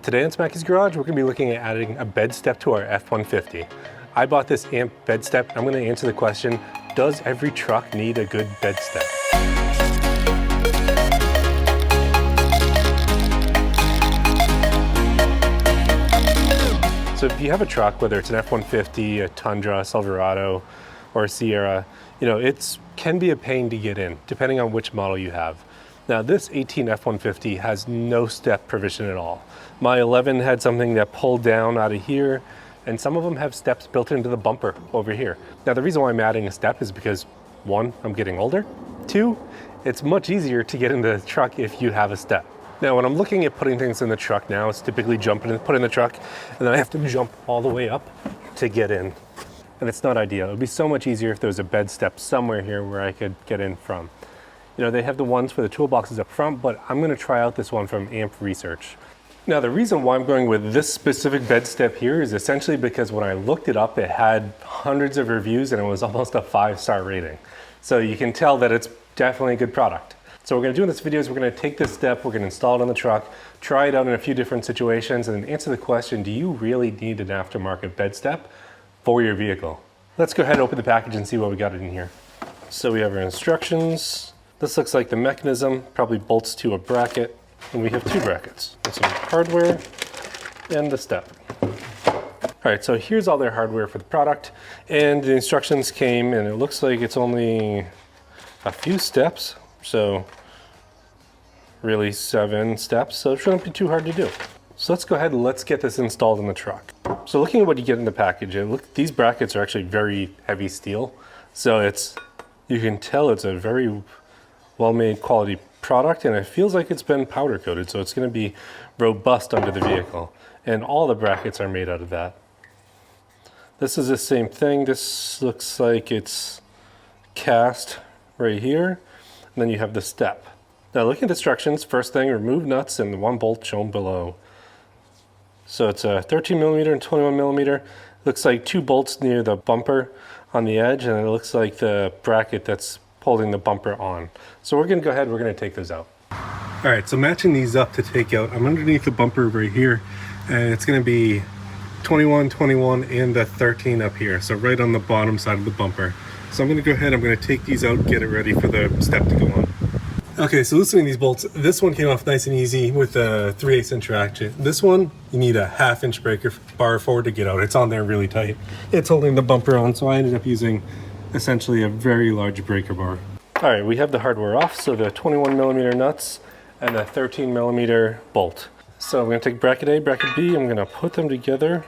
Today on Smackey's Garage, we're going to be looking at adding a bed step to our F-150. I bought this AMP bed step. I'm going to answer the question, does every truck need a good bed step? So if you have a truck, whether it's an F-150, a Tundra, a Silverado, or a Sierra, it can be a pain to get in, depending on which model you have. Now this 18 F-150 has no step provision at all. My 11 had something that pulled down out of here, and some of them have steps built into the bumper over here. Now the reason why I'm adding a step is because, one, I'm getting older. Two, it's much easier to get into the truck if you have a step. Now when I'm looking at putting things in the truck now, it's typically put in the truck, and then I have to jump all the way up to get in. And it's not ideal. It would be so much easier if there was a bed step somewhere here where I could get in from. They have the ones for the toolboxes up front, but I'm going to try out this one from AMP Research. Now the reason why I'm going with this specific bed step here is essentially because when I looked it up, it had hundreds of reviews and it was almost a 5-star rating. So you can tell that it's definitely a good product. So what we're going to do in this video is we're going to take this step, we're going to install it on the truck, try it out in a few different situations, and then answer the question, do you really need an aftermarket bed step for your vehicle? Let's go ahead and open the package and see what we got in here. So we have our instructions. This looks like the mechanism, probably bolts to a bracket, and we have 2 brackets. And some hardware and the step. All right, so here's all their hardware for the product, and the instructions came, and it looks like it's only a few steps, so really 7 steps, so it shouldn't be too hard to do. So let's go ahead and let's get this installed in the truck. So looking at what you get in the package, these brackets are actually very heavy steel, so you can tell it's a very well-made quality product, and it feels like it's been powder coated, so it's going to be robust under the vehicle, and all the brackets are made out of that. This is the same thing. This looks like it's cast right here, and then you have the step. Now looking at the instructions, first thing, remove nuts and the 1 bolt shown below. So it's a 13mm and 21mm. Looks like 2 bolts near the bumper on the edge, and it looks like the bracket that's holding the bumper on. So we're going to go ahead, we're going to take those out. All right, so matching these up to take out, I'm underneath the bumper right here, and it's going to be 21, 21, and the 13 up here, so right on the bottom side of the bumper. So I'm going to go ahead, I'm going to take these out, get it ready for the step to go on. Okay, so loosening these bolts, this one came off nice and easy with a 3/8 inch ratchet. This one, you need a 1/2 inch breaker bar forward to get out. It's on there really tight. It's holding the bumper on, so I ended up using essentially a very large breaker bar. All right, we have the hardware off, so the 21mm nuts and the 13mm bolt. So I'm going to take bracket A, bracket B, I'm going to put them together.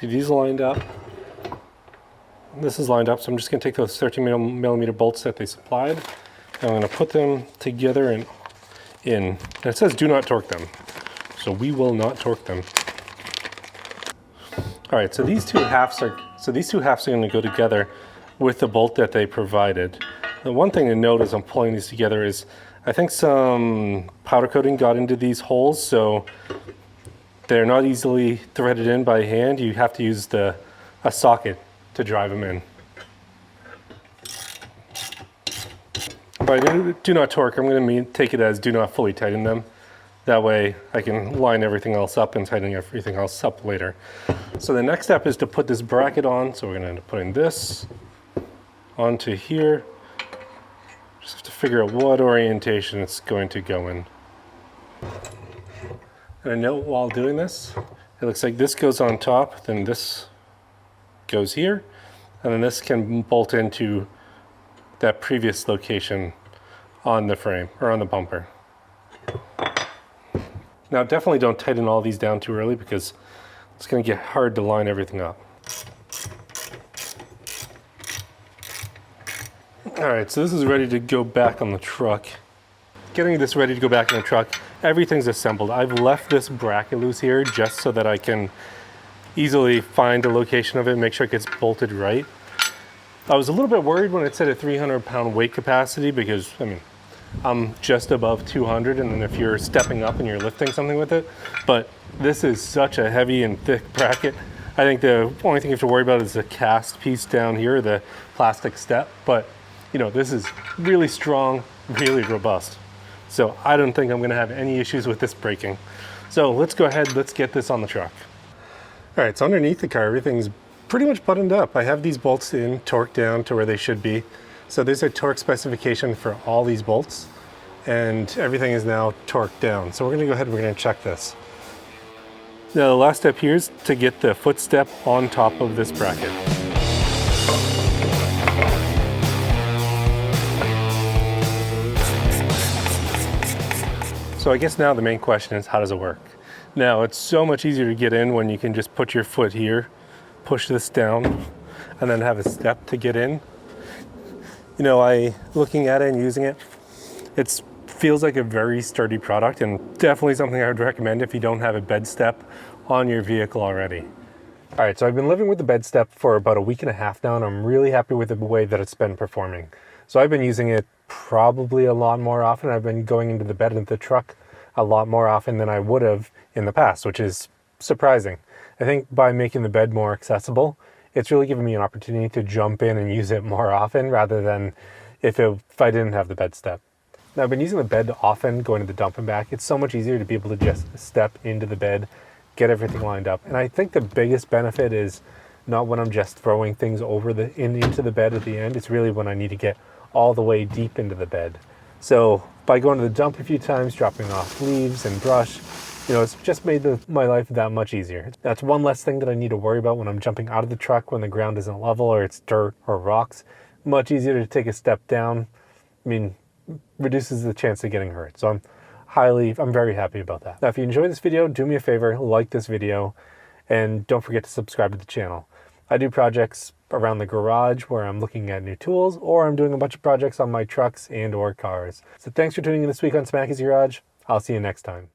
See, these lined up. This is lined up, so I'm just going to take those 13mm bolts that they supplied, and I'm going to put them together and in. And it says do not torque them, so we will not torque them. All right, so these two halves are going to go together with the bolt that they provided. The one thing to note as I'm pulling these together is I think some powder coating got into these holes, so they're not easily threaded in by hand. You have to use a socket to drive them in. By do not torque, I'm going to take it as do not fully tighten them. That way I can line everything else up and tighten everything else up later. So the next step is to put this bracket on. So we're going to end up putting this onto here. Just have to figure out what orientation it's going to go in. And a note while doing this, it looks like this goes on top, then this goes here, and then this can bolt into that previous location on the frame or on the bumper. Now definitely don't tighten all these down too early because it's going to get hard to line everything up. Alright, so this is ready to go back on the truck. Getting this ready to go back on the truck, everything's assembled. I've left this bracket loose here just so that I can easily find the location of it and make sure it gets bolted right. I was a little bit worried when it said a 300-pound weight capacity because, I'm just above 200, and then if you're stepping up and you're lifting something with it, but this is such a heavy and thick bracket. I think the only thing you have to worry about is the cast piece down here, the plastic step, but this is really strong, really robust. So I don't think I'm gonna have any issues with this braking. So let's go ahead, let's get this on the truck. All right, so underneath the car, everything's pretty much buttoned up. I have these bolts in, torqued down to where they should be. So there's a torque specification for all these bolts, and everything is now torqued down. So we're gonna go ahead and we're gonna check this. Now the last step here is to get the footstep on top of this bracket. So I guess now the main question is, how does it work? Now it's so much easier to get in when you can just put your foot here, push this down, and then have a step to get in. You know, looking at it and using it, it feels like a very sturdy product, and definitely something I would recommend if you don't have a BedStep on your vehicle already. All right, so I've been living with the BedStep for about a week and a half now, and I'm really happy with the way that it's been performing. So I've been using it probably a lot more often. I've been going into the bed in the truck a lot more often than I would have in the past, which is surprising. I think by making the bed more accessible, it's really given me an opportunity to jump in and use it more often rather than if I didn't have the BedStep. Now, I've been using the bed often, going to the dump and back. It's so much easier to be able to just step into the bed, get everything lined up. And I think the biggest benefit is not when I'm just throwing things over into the bed at the end. It's really when I need to get all the way deep into the bed. So by going to the dump a few times, dropping off leaves and brush, you know, it's just made my life that much easier. That's one less thing that I need to worry about when I'm jumping out of the truck when the ground isn't level or it's dirt or rocks. Much easier to take a step down. I mean, reduces the chance of getting hurt. So I'm very happy about that. Now, if you enjoyed this video, do me a favor, like this video, and don't forget to subscribe to the channel. I do projects around the garage where I'm looking at new tools, or I'm doing a bunch of projects on my trucks and or cars. So thanks for tuning in this week on Smackey's Garage. I'll see you next time.